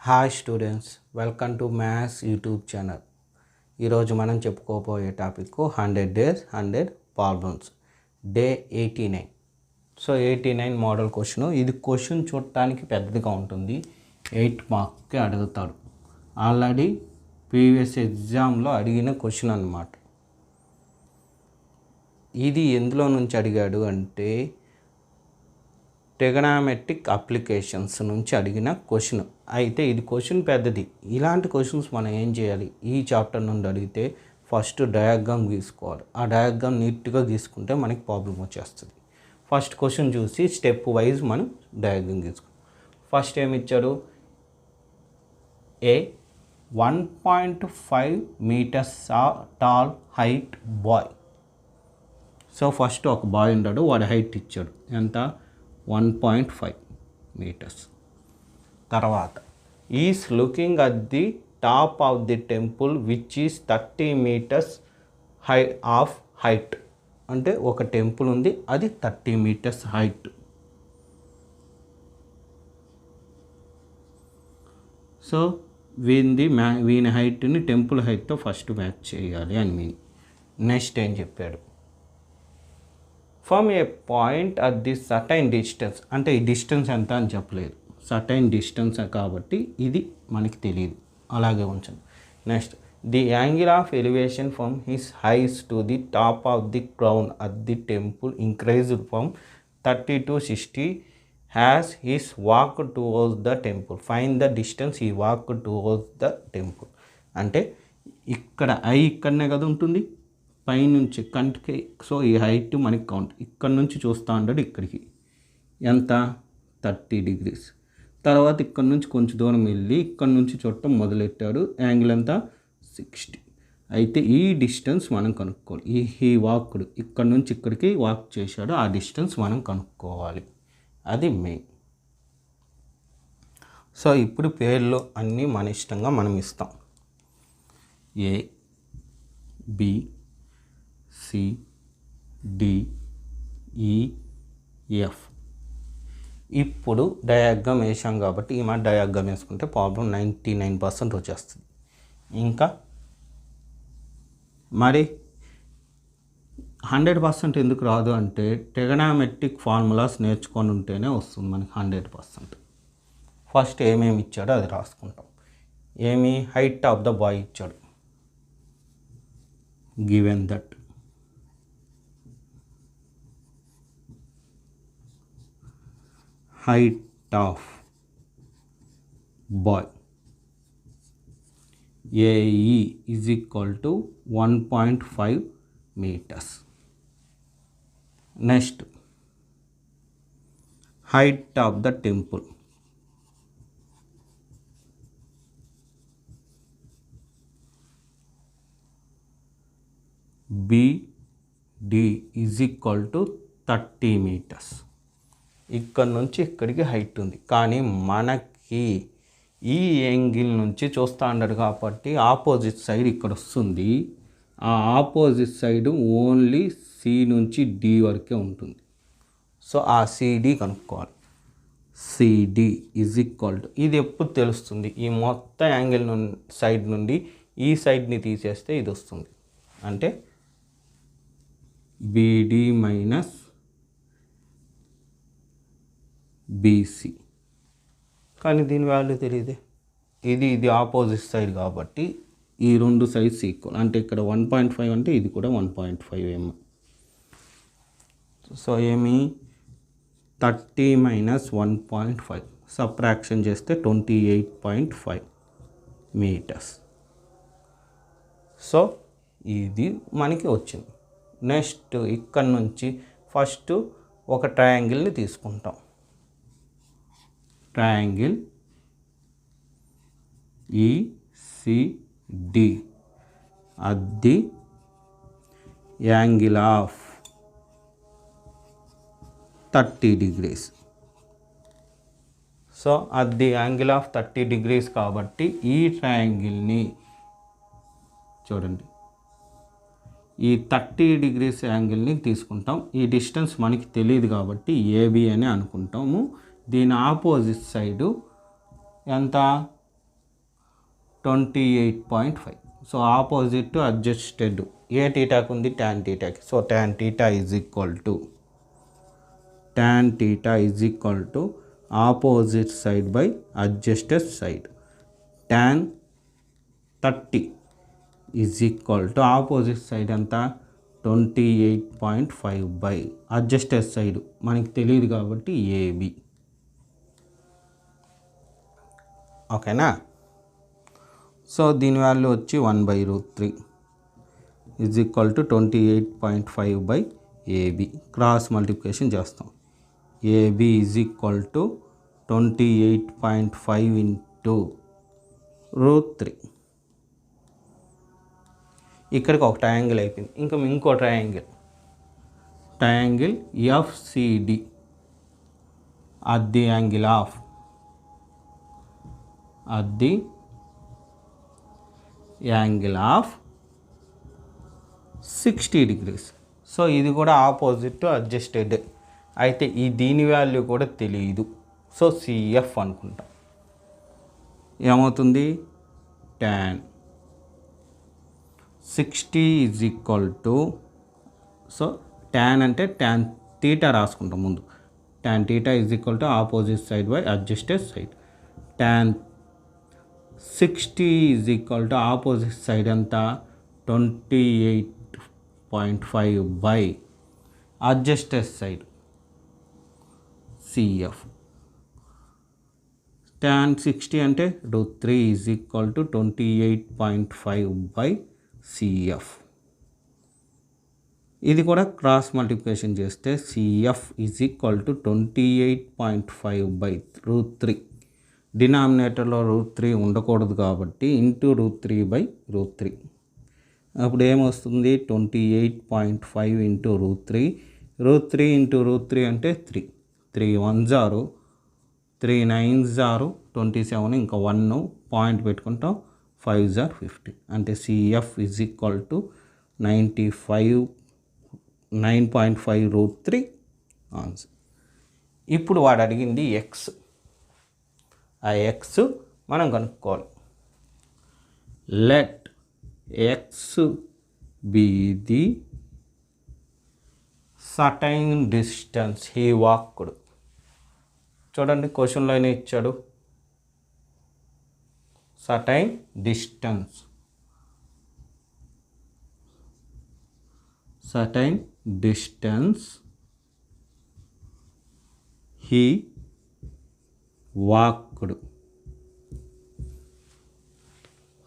Hi students, welcome to maths YouTube channel. ఈరోజు మనం చెప్పుకోబోయే topic 100 days 100 problems day 89. So 89 model question. ఇది question చూడటానికి పెద్దదిగా ఉంటుంది, 8 మార్క్స్కి అడుగుతాడు. ఆల్రెడీ ప్రీవియస్ ఎగ్జామ్లో అడిగిన క్వశ్చన్ అన్నమాట. ఇది ఎందులో నుంచి అడిగాడు అంటే ట్రిగనామెట్రిక్ అప్లికేషన్స్ నుంచి అడిగిన క్వశ్చన్. అయితే ఇది క్వశ్చన్ పెద్దది. ఇలాంటి క్వశ్చన్స్ మనం ఏం చేయాలి, ఈ చాప్టర్ నుండి అడిగితే ఫస్ట్ డయాగ్రామ్ గీసుకోవాలి. ఆ డయాగ్రామ్ నీట్గా గీసుకుంటే మనకి ప్రాబ్లం వచ్చేస్తుంది. ఫస్ట్ క్వశ్చన్ చూసి స్టెప్ వైజ్ మనం డయాగ్రామ్ గీసుకోవాలి. ఫస్ట్ ఏమి ఇచ్చాడు, a 1.5 meters tall height boy. So first ఒక బాయ్ ఉన్నాడు, వాడి హైట్ ఇచ్చాడు ఎంత, 1.5 meters. తర్వాత is looking at the top of the temple which is 30 meters of height. అంటే ఒక టెంపుల్ ఉంది, అది 30 meters హైట్. సో వీని హైట్ని టెంపుల్ హైట్తో ఫస్ట్ మ్యాచ్ చేయాలి అని మీన్. నెక్స్ట్ ఏం చెప్పాడు, from A point at the certain distance. అంటే ఈ డిస్టెన్స్ ఎంత అని చెప్పలేదు, సర్టైన్ డిస్టెన్స్ కాబట్టి ఇది మనకి తెలియదు, అలాగే ఉంచండి. Next the angle of elevation from his eyes to the top of the crown at the temple increased from 30 to 60 has his walk towards the temple. Find the distance he walk towards the temple. అంటే ఇక్కడ ఇక్కడనే కదా ఉంటుంది పైనుంచి కంటికి. So ఈ height మనకి count, ఇక్కడ నుంచి చూస్తూ ఉంటాడు ఇక్కడికి ఎంత, 30 degrees. తర్వాత ఇక్కడ నుంచి కొంచెం దూరం వెళ్ళి ఇక్కడ నుంచి చూడటం మొదలెట్టాడు, యాంగిల్ ఎంత, 60. అయితే ఈ డిస్టెన్స్ మనం కనుక్కోవాలి. ఈ వాక్డ్ ఇక్కడ నుంచి ఇక్కడికి వాక్ చేశాడు, ఆ డిస్టెన్స్ మనం కనుక్కోవాలి, అది మెయిన్. సో ఇప్పుడు పేర్లు అన్నీ మన ఇష్టంగా మనం ఇస్తాం, ఏ బి సి డి ఈ ఎఫ్. ఇప్పుడు డయాగ్రామ్ వేసాం కాబట్టి ఈ మాట డయాగ్రామ్ వేసుకుంటే ప్రాబ్లం 99% వచ్చేస్తుంది. ఇంకా మరి 100% ఎందుకు రాదు అంటే ట్రిగనామెట్రిక్ ఫార్ములాస్ నేర్చుకొని ఉంటేనే వస్తుంది మనకి 100%. ఫస్ట్ ఏమేమి ఇచ్చాడో అది రాసుకుంటాం. ఏమి, హైట్ ఆఫ్ ద బాయ్ ఇచ్చాడు, given that height of boy AE is equal to 1.5 meters. Next, height of the temple BD is equal to 30 meters. ఇక్కడ నుంచి ఇక్కడికి హైట్ ఉంది, కానీ మనకి ఈ యాంగిల్ నుంచి చూస్తూ ఉన్నాడు కాబట్టి ఆపోజిట్ సైడ్ ఇక్కడ వస్తుంది. ఆ ఆపోజిట్ సైడ్ ఓన్లీ సి నుంచి డి వరకే ఉంటుంది. సో ఆ సిడి కనుక్కోవాలి. సిడి ఈజ్ ఈక్వల్ టు, ఇది ఎప్పుడు తెలుస్తుంది, ఈ మొత్తం యాంగిల్ సైడ్ నుండి ఈ సైడ్ని తీసేస్తే ఇది వస్తుంది. అంటే బిడి మైనస్ బీసీ. కానీ దీని వాల్యూ తెలియదే, ఇది ఆపోజిట్ సైడ్ కాబట్టి ఈ రెండు సైడ్స్ ఈక్వల్. అంటే ఇక్కడ 1.5 అంటే ఇది కూడా 1.5 ఏమో. సో ఏమి, 30 మైనస్ 1.5 సబ్ట్రాక్షన్ చేస్తే 28.5 meters. సో ఇది మనకి వచ్చింది. నెక్స్ట్ ఇక్కడ నుంచి ఫస్ట్ ఒక ట్రయాంగిల్ని తీసుకుంటాం. Triangle ECD at the angle of 30 degrees. So at the angle of 30 degrees కాబట్టి ఈ ట్రయాంగిల్ని చూడండి, ఈ 30 degrees యాంగిల్ని తీసుకుంటాం. ఈ డిస్టెన్స్ మనకి తెలియదు కాబట్టి ఏబి అని అనుకుంటాము. దీని ఆపోజిట్ సైడు ఎంత, 28.5. సో ఆపోజిట్ అడ్జస్టెడ్ ఏ టీటాకు ఉంది, ట్యాన్ టీటాకి. So tan theta is equal to opposite side by adjusted side. Tan 30 is equal to opposite side అంతా 28.5 బై అడ్జస్టెడ్ సైడ్ మనకి తెలియదు కాబట్టి ఏబి. ఓకేనా. సో దీని వాల్యూ వచ్చి 1/√3 is equal to 28.5 by AB. Cross multiplication చేస్తాం. AB is equal to 28.5 into √3. ఇక్కడికి ఒక ట్రయాంగిల్ అయిపోయింది. ఇంకా ఇంకో triangle FCD at the angle of 60 degrees. So ఇది కూడా ఆపోజిట్ అడ్జస్టెడ్ అయితే ఈ దీని వాల్యూ కూడా తెలియదు. సో సిఎఫ్ అనుకుంటాం. ఏమవుతుంది, tan 60 is equal to, so tan అంటే tan తీటా రాసుకుంటాం ముందు. tan theta is equal to opposite side by adjusted side. tan 60 is equal to opposite side అంతా 28.5 by adjusted side CF. tan 60 అంటే √3 is equal to 28.5 by CF. ఇది కూడా cross multiplication చేస్తే CF is equal to 28.5 by √3. డినామినేటర్లో √3 ఉండకూడదు కాబట్టి into √3 by √3. అప్పుడు ఏమొస్తుంది, 28.5 ఇంటూ √3. √3 ఇంటూ √3 అంటే 3. 3 1s 3 9s 27, ఇంకా 1 పాయింట్ పెట్టుకుంటాం, 5s 50. అంటే CF is equal to 9.5 √3 answer. ఇప్పుడు వాడు అడిగింది ఎక్స్. ఆ ఎక్స్ మనం కనుక్కోవాలి. Let X be the certain distance he walked. చూడండి క్వశ్చన్లోనే ఇచ్చాడు certain distance. certain distance he walked.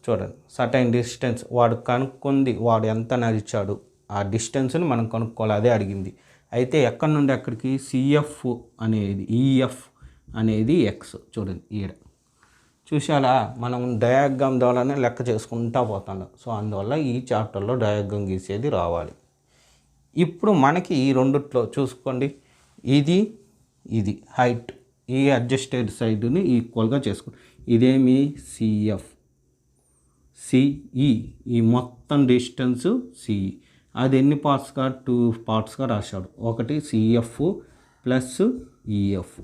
చూడండి సర్టైన్ డిస్టెన్స్ వాడు కనుక్కుంది, వాడు ఎంత నడిచాడు, ఆ డిస్టెన్స్ని మనం కనుక్కోవాలి, అదే అడిగింది. అయితే ఎక్కడి నుండి ఎక్కడికి, సిఎఫ్ అనేది ఈఎఫ్ అనేది ఎక్స్. చూడండి ఈడ చూసాలా, మనం డయాగ్రామ్ ద్వారానే లెక్క చేసుకుంటా పోతాను. సో అందువల్ల ఈ చాప్టర్లో డయాగ్రామ్ గీసేది రావాలి. ఇప్పుడు మనకి ఈ రెండిట్లో చూసుకోండి, ఇది హైట్, ఈ అడ్జస్టెడ్ సైడ్ని ఈక్వల్గా చేసుకోండి. ఇదేమి సిఎఫ్, సిఈ, ఈ మొత్తం డిస్టెన్స్ సిఈ. అది ఎన్ని పార్ట్స్గా, 2 పార్ట్స్గా రాశాడు. ఒకటి సిఎఫ్ ప్లస్ ఈఎఫ్.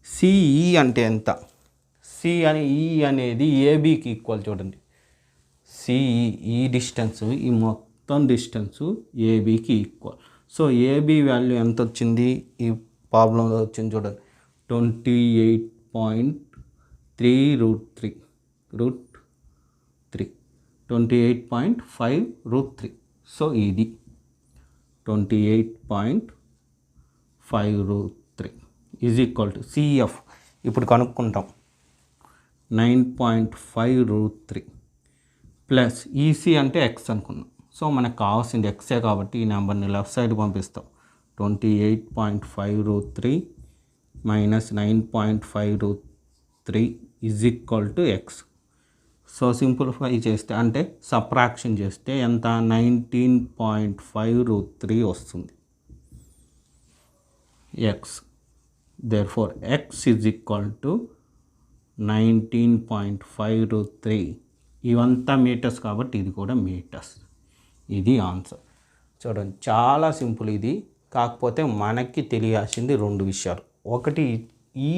సిఈ అంటే ఎంత, సి అని ఈ అనేది ఏబీకి ఈక్వల్. చూడండి సిఈ ఈ డిస్టెన్స్, ఈ మొత్తం డిస్టెన్స్ ఏబీకి ఈక్వల్. సో ఏబీ వాల్యూ ఎంత వచ్చింది, ఈ ప్రాబ్లంలో వచ్చింది చూడండి, 28.3 √3 28.5 √3. సో ఇది 28.5 √3 ఈజ్ ఈక్వల్ టు సిఎఫ్. ఇప్పుడు కనుక్కుంటాం 9.5 √3 ప్లస్ ఈసీ అంటే ఎక్స్ అనుకున్నాం. సో మనకు కావాల్సింది ఎక్సే కాబట్టి ఈ నెంబర్ని లెఫ్ట్ సైడ్ పంపిస్తాం. 28.5 √3 minus 9.5 √3 is equal to X. So simplify చేస్తే అంటే సబ్ట్రాక్షన్ చేస్తే ఎంత, 19.5 √3 వస్తుంది X. Therefore X is equal to 19.5 √3. ఇవంతా మీటర్స్ కాబట్టి ఇది కూడా మీటర్స్. ఇది ఆన్సర్. చూడండి చాలా సింపుల్ ఇది. కాకపోతే మనకి తెలియాల్సింది 2 విషయాలు. ఒకటి, ఈ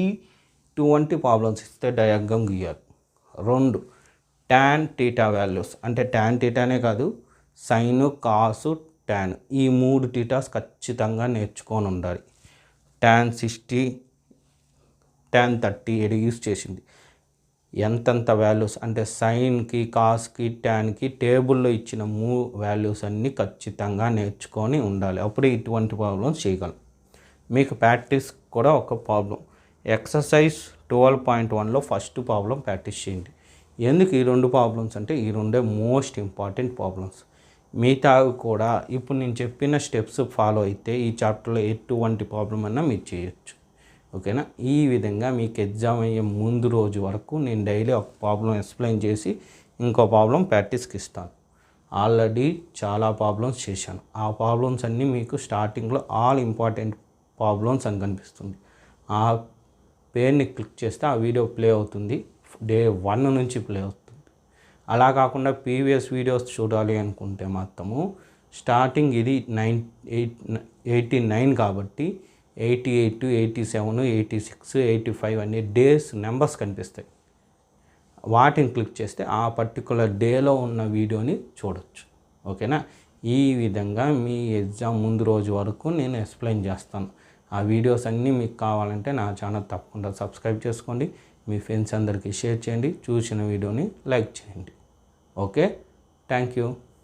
20 ప్రాబ్లమ్స్ ఇస్తే డయాగ్రామ్ గీయాలి. 2, ట్యాన్ టీటా వాల్యూస్ అంటే ట్యాన్ టీటానే కాదు, సైను, కాసు, ట్యాన్ ఈ 3 టీటాస్ ఖచ్చితంగా నేర్చుకొని ఉండాలి. ట్యాన్ 60, ట్యాన్ 30 యూస్ చేసింది. ఎంతంత వాల్యూస్ అంటే సైన్కి, కాస్కి, ట్యాన్కి టేబుల్లో ఇచ్చిన వాల్యూస్ అన్నీ ఖచ్చితంగా నేర్చుకొని ఉండాలి. అప్పుడు ఇటువంటి ప్రాబ్లమ్స్ చేయగలం. మీకు ప్రాక్టీస్ కూడా ఒక ప్రాబ్లం, ఎక్సర్సైజ్ 12.1లో ఫస్ట్ ప్రాబ్లం ప్రాక్టీస్ చేయండి. ఎందుకు ఈ 2 ప్రాబ్లమ్స్ అంటే ఈ 2 మోస్ట్ ఇంపార్టెంట్ ప్రాబ్లమ్స్. మిగతావి కూడా ఇప్పుడు నేను చెప్పిన స్టెప్స్ ఫాలో అయితే ఈ చాప్టర్లో ఎటువంటి ప్రాబ్లం అన్నా మీరు చేయొచ్చు. ఓకేనా? ఈ విధంగా మీకు ఎగ్జామ్ అయ్యే ముందు రోజు వరకు నేను డైలీ ఒక ప్రాబ్లం ఎక్స్ప్లెయిన్ చేసి ఇంకో ప్రాబ్లం ప్రాక్టీస్కి ఇస్తాను. ఆల్రెడీ చాలా ప్రాబ్లమ్స్ చేశాను. ఆ ప్రాబ్లమ్స్ అన్నీ మీకు స్టార్టింగ్లో ఆల్ ఇంపార్టెంట్ ప్రాబ్లమ్స్ అని కనిపిస్తుంది. ఆ పేరుని క్లిక్ చేస్తే ఆ వీడియో ప్లే అవుతుంది. డే 1 నుంచి ప్లే అవుతుంది. అలా కాకుండా ప్రీవియస్ వీడియోస్ చూడాలి అనుకుంటే మాత్రము స్టార్టింగ్ ఇది 89 కాబట్టి 88, 87, 86, 85 అనే డేస్ నెంబర్స్ కనిపిస్తాయి. వాటిని క్లిక్ చేస్తే ఆ పర్టికులర్ డేలో ఉన్న వీడియోని చూడొచ్చు. ఓకేనా? ఈ విధంగా మీ ఎగ్జామ్ ముందు రోజు వరకు నేను ఎక్స్ప్లెయిన్ చేస్తాను. ఆ వీడియోస్ అన్నీ మీకు కావాలంటే నా ఛానల్ తప్పకుండా సబ్స్క్రైబ్ చేసుకోండి. మీ ఫ్రెండ్స్ అందరికీ షేర్ చేయండి. చూసిన వీడియోని లైక్ చేయండి. Okay, thank you.